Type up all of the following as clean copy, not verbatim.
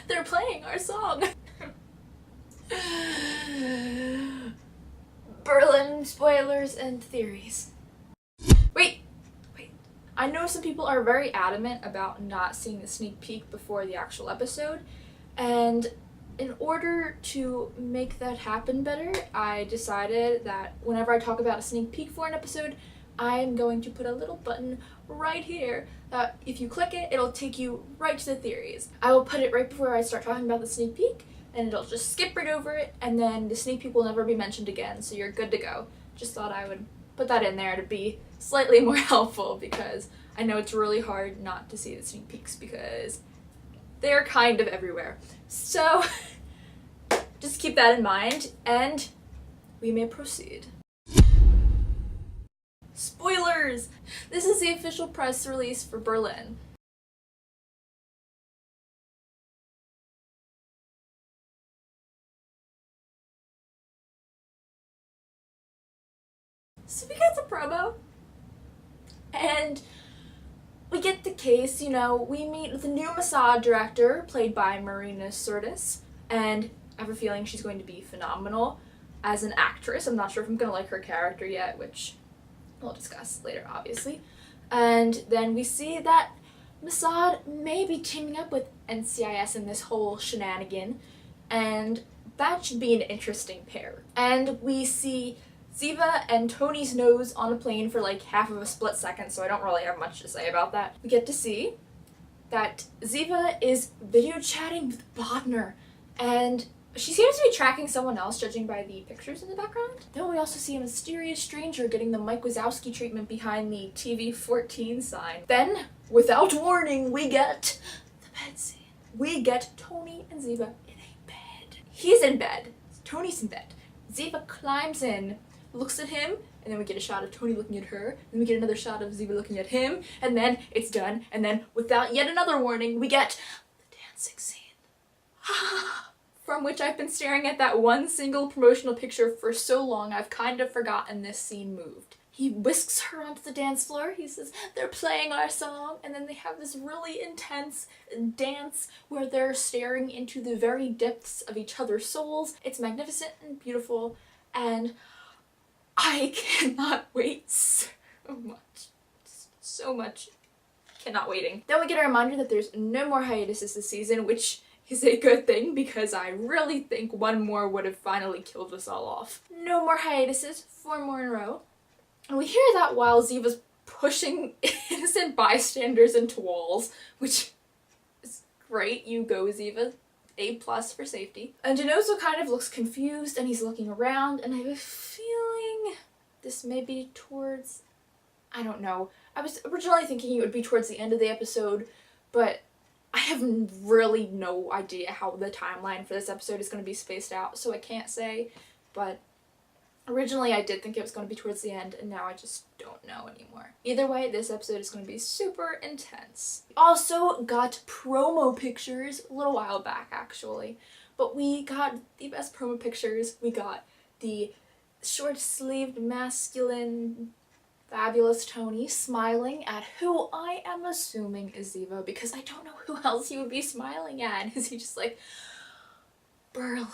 They're playing our song. Berlin spoilers and theories. Wait. I know some people are very adamant about not seeing the sneak peek before the actual episode, and in order to make that happen better, I decided that whenever I talk about a sneak peek for an episode, I'm going to put a little button right here that if you click it, it'll take you right to the theories. I will put it right before I start talking about the sneak peek, and it'll just skip right over it, and then the sneak peek will never be mentioned again, so you're good to go. Just thought I would put that in there to be slightly more helpful, because I know it's really hard not to see the sneak peeks because they're kind of everywhere. So just keep that in mind, and we may proceed. Spoilers! This is the official press release for Berlin. So we got the promo, and we get the case, we meet the new Mossad director, played by Marina Sirtis, and I have a feeling she's going to be phenomenal as an actress. I'm not sure if I'm going to like her character yet, which we'll discuss later, obviously. And then we see that Mossad may be teaming up with NCIS in this whole shenanigan, and that should be an interesting pair. And we see Ziva and Tony's nose on a plane for like half of a split second, so I don't really have much to say about that. We get to see that Ziva is video chatting with Bodner, and she seems to be tracking someone else, judging by the pictures in the background. Then we also see a mysterious stranger getting the Mike Wazowski treatment behind the TV-14 sign. Then, without warning, we get the bed scene. We get Tony and Ziva in a bed. He's in bed. Tony's in bed. Ziva climbs in, looks at him, and then we get a shot of Tony looking at her, then we get another shot of Ziva looking at him, and then it's done, and then without yet another warning, we get the dancing scene. From which I've been staring at that one single promotional picture for so long, I've kind of forgotten this scene moved. He whisks her onto the dance floor, he says, they're playing our song, and then they have this really intense dance where they're staring into the very depths of each other's souls. It's magnificent and beautiful, and I cannot wait so much. So much. Cannot waiting. Then we get a reminder that there's no more hiatuses this season, which is a good thing because I really think one more would have finally killed us all off. No more hiatuses, 4 more in a row. And we hear that while Ziva's pushing innocent bystanders into walls, which is great. You go, Ziva. A+ for safety. And Genoso kind of looks confused and he's looking around, and I have a feeling this may be towards, I don't know. I was originally thinking it would be towards the end of the episode, but I have really no idea how the timeline for this episode is going to be spaced out, so I can't say, but originally I did think it was going to be towards the end, and now I just don't know anymore. Either way, this episode is going to be super intense. We also got promo pictures a little while back, actually, but we got the best promo pictures. We got the short-sleeved, masculine, fabulous Tony smiling at who I am assuming is Ziva, because I don't know who else he would be smiling at. Is he just like, Berlin?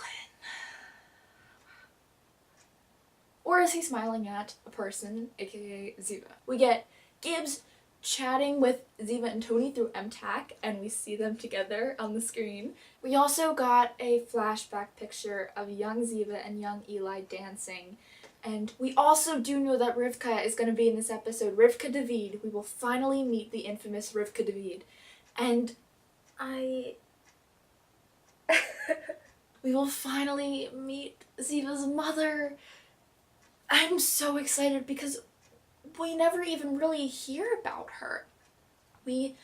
Or is he smiling at a person, aka Ziva? We get Gibbs chatting with Ziva and Tony through MTAC, and we see them together on the screen. We also got a flashback picture of young Ziva and young Eli dancing. And we also do know that Rivka is going to be in this episode. Rivka David. We will finally meet the infamous Rivka David. And we will finally meet Ziva's mother. I'm so excited because we never even really hear about her. We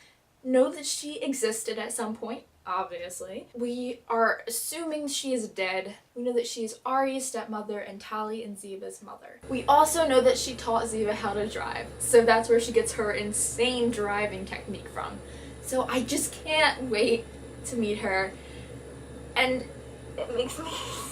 know that she existed at some point, obviously. We are assuming she is dead. We know that she is Ari's stepmother and Tali and Ziva's mother. We also know that she taught Ziva how to drive, so that's where she gets her insane driving technique from. So I just can't wait to meet her, and it makes me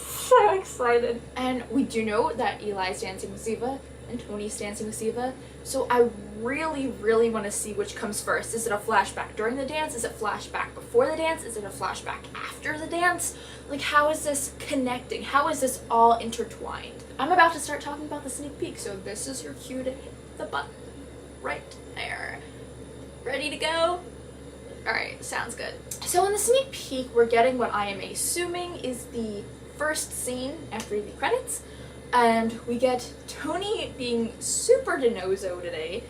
so excited. And we do know that Eli is dancing with Ziva, and and Tony's dancing with Ziva. So I really, really want to see which comes first. Is it a flashback during the dance? Is it flashback before the dance? Is it a flashback after the dance? Like, how is this connecting? How is this all intertwined? I'm about to start talking about the sneak peek, so this is your cue to hit the button right there. Ready to go? Alright, sounds good. So in the sneak peek, we're getting what I am assuming is the first scene after the credits, and we get Tony being super Denozo today,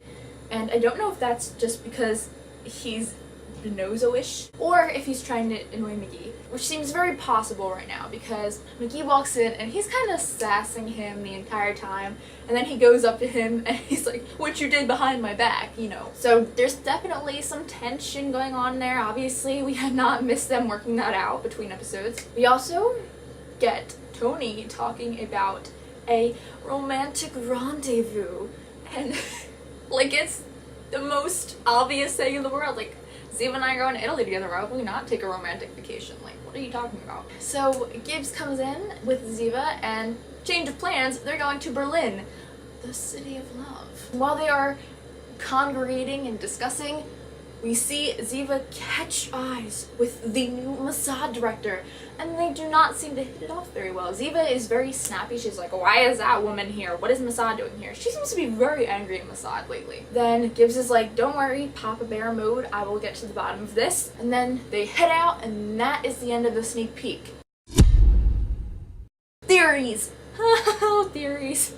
and I don't know if that's just because he's Denozo-ish, or if he's trying to annoy McGee, which seems very possible right now, because McGee walks in and he's kind of sassing him the entire time, and then he goes up to him and he's like, what you did behind my back, you know. So there's definitely some tension going on there. Obviously, we have not missed them working that out between episodes. We also get Tony talking about a romantic rendezvous, and like, it's the most obvious thing in the world. Like, Ziva and I are going to Italy together, why would we not take a romantic vacation? Like, what are you talking about? So Gibbs comes in with Ziva, and change of plans, they're going to Berlin, the city of love. While they are congregating and discussing, we see Ziva catch eyes with the new Mossad director, and they do not seem to hit it off very well. Ziva is very snappy. She's like, why is that woman here? What is Mossad doing here? She seems to be very angry at Mossad lately. Then Gibbs is like, don't worry, Papa Bear mode, I will get to the bottom of this. And then they head out, and that is the end of the sneak peek. Theories! Theories.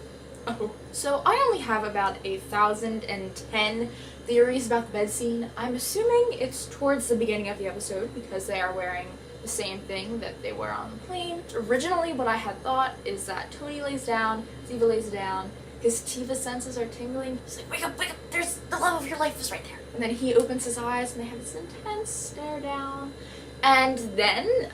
Oh. So I only have about 1,010 theories about the bed scene. I'm assuming it's towards the beginning of the episode because they are wearing the same thing that they were on the plane. Originally, what I had thought is that Tony lays down, Ziva lays down, his Tiva senses are tingling. He's like, wake up, there's the love of your life is right there. And then he opens his eyes and they have this intense stare down. And then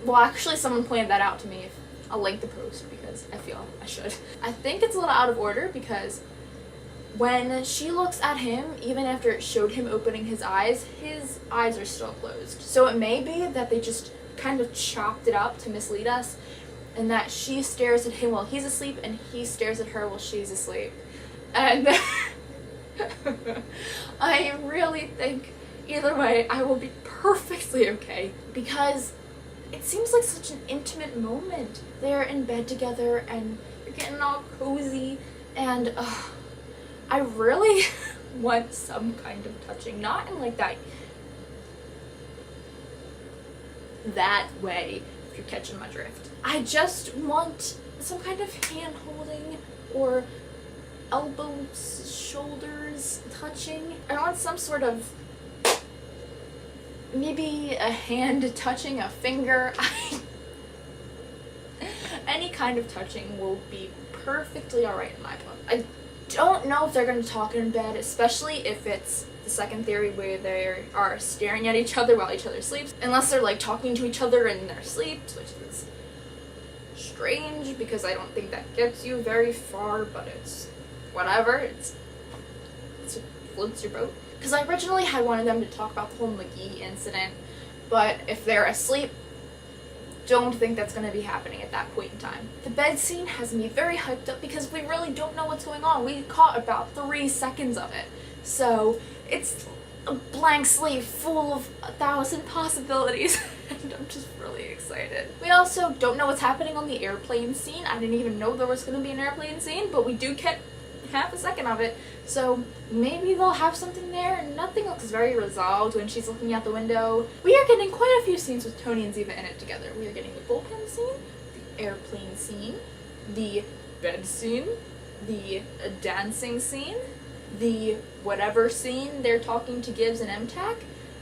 well, actually someone pointed that out to me. I'll link the post because I feel I should. I think it's a little out of order because when she looks at him, even after it showed him opening his eyes are still closed. So it may be that they just kind of chopped it up to mislead us, and that she stares at him while he's asleep and he stares at her while she's asleep. And I really think either way I will be perfectly okay, because it seems like such an intimate moment. They're in bed together and they're getting all cozy, and I really want some kind of touching, not in like that way, if you're catching my drift. I just want some kind of hand holding or elbows, shoulders touching. I want some sort of, maybe a hand touching a finger. Any kind of touching will be perfectly alright in my book. I don't know if they're going to talk in bed, especially if it's the second theory where they are staring at each other while each other sleeps. Unless they're like talking to each other in their sleep, which is strange because I don't think that gets you very far, but it's whatever. It floats your boat. Because I originally had wanted them to talk about the whole McGee incident, but if they're asleep, don't think that's going to be happening at that point in time. The bed scene has me very hyped up because we really don't know what's going on. We caught about 3 seconds of it. So it's a blank slate full of 1,000 possibilities, and I'm just really excited. We also don't know what's happening on the airplane scene. I didn't even know there was going to be an airplane scene, but we do get half a second of it, so maybe they'll have something there, and nothing looks very resolved when she's looking out the window. We are getting quite a few scenes with Tony and Ziva in it together. We are getting the bullpen scene, the airplane scene, the bed scene, the dancing scene, the whatever scene they're talking to Gibbs and MTAC,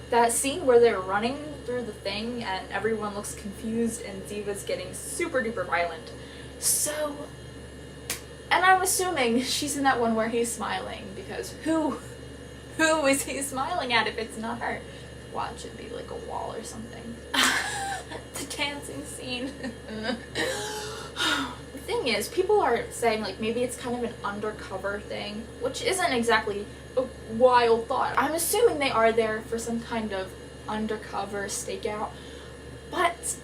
that scene where they're running through the thing and everyone looks confused and Ziva's getting super duper violent. So, and I'm assuming she's in that one where he's smiling, because who is he smiling at if it's not her? Watch it be like a wall or something. The dancing scene. The thing is, people are saying like maybe it's kind of an undercover thing, which isn't exactly a wild thought. I'm assuming they are there for some kind of undercover stakeout, but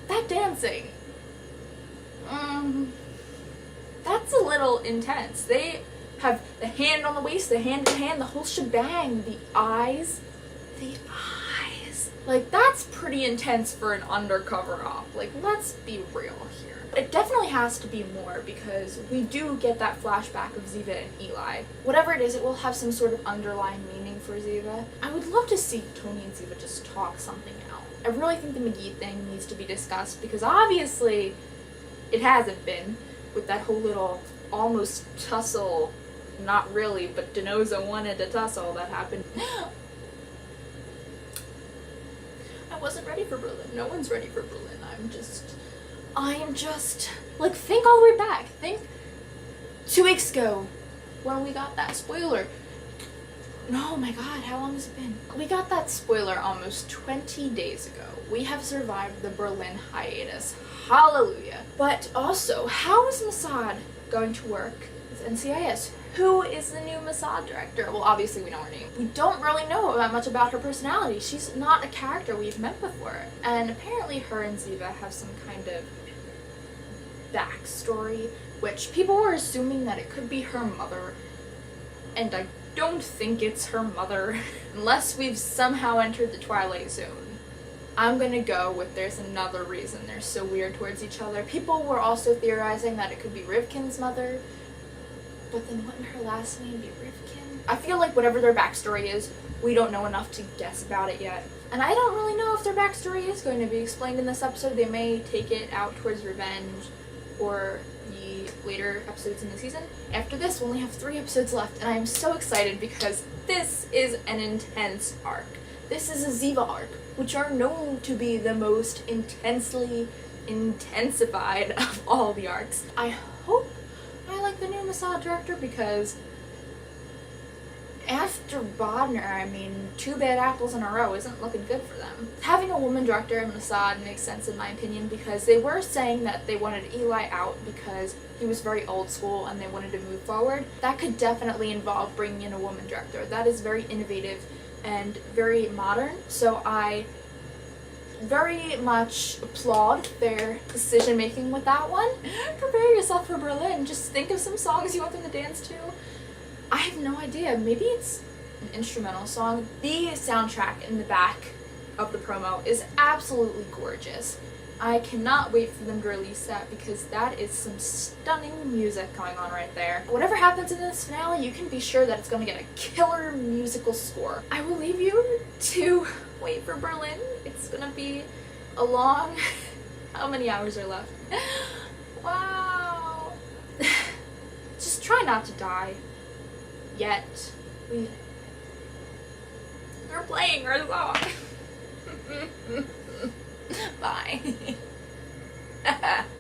that dancing, That's a little intense. They have the hand on the waist, the hand in hand, the whole shebang, the eyes. The eyes. Like, that's pretty intense for an undercover op. Like, let's be real here. It definitely has to be more because we do get that flashback of Ziva and Eli. Whatever it is, it will have some sort of underlying meaning for Ziva. I would love to see Tony and Ziva just talk something out. I really think the McGee thing needs to be discussed because obviously it hasn't been, with that whole little almost tussle. Not really, but Denoza wanted a tussle that happened. I wasn't ready for Berlin. No one's ready for Berlin. I am just, like, think all the way back. Think 2 weeks ago when we got that spoiler. Oh my god, how long has it been? We got that spoiler almost 20 days ago. We have survived the Berlin hiatus. Hallelujah. But also, how is Mossad going to work with NCIS? Who is the new Mossad director? Well, obviously we know her name. We don't really know that much about her personality. She's not a character we've met before. And apparently her and Ziva have some kind of backstory, which people were assuming that it could be her mother. And I don't think it's her mother, unless we've somehow entered the Twilight Zone. I'm gonna go with there's another reason they're so weird towards each other. People were also theorizing that it could be Rivkin's mother. But then wouldn't her last name be Rivkin? I feel like whatever their backstory is, we don't know enough to guess about it yet. And I don't really know if their backstory is going to be explained in this episode. They may take it out towards revenge or the later episodes in the season. After this, we only have 3 episodes left, and I am so excited because this is an intense arc. This is a Ziva arc, which are known to be the most intensely intensified of all the arcs. I hope I like the new Mossad director because after Bodner, I mean, 2 bad apples in a row isn't looking good for them. Having a woman director in Mossad makes sense in my opinion because they were saying that they wanted Eli out because he was very old school and they wanted to move forward. That could definitely involve bringing in a woman director. That is very innovative and very modern, so I very much applaud their decision making with that one. Prepare yourself for Berlin. Just think of some songs you want them to dance to. I have no idea. Maybe it's an instrumental song. The soundtrack in the back of the promo is absolutely gorgeous. I cannot wait for them to release that because that is some stunning music going on right there. Whatever happens in this finale, you can be sure that it's going to get a killer musical score. I will leave you to wait for Berlin. It's going to be a long... How many hours are left? Wow. Just try not to die. Yet. They're playing our song.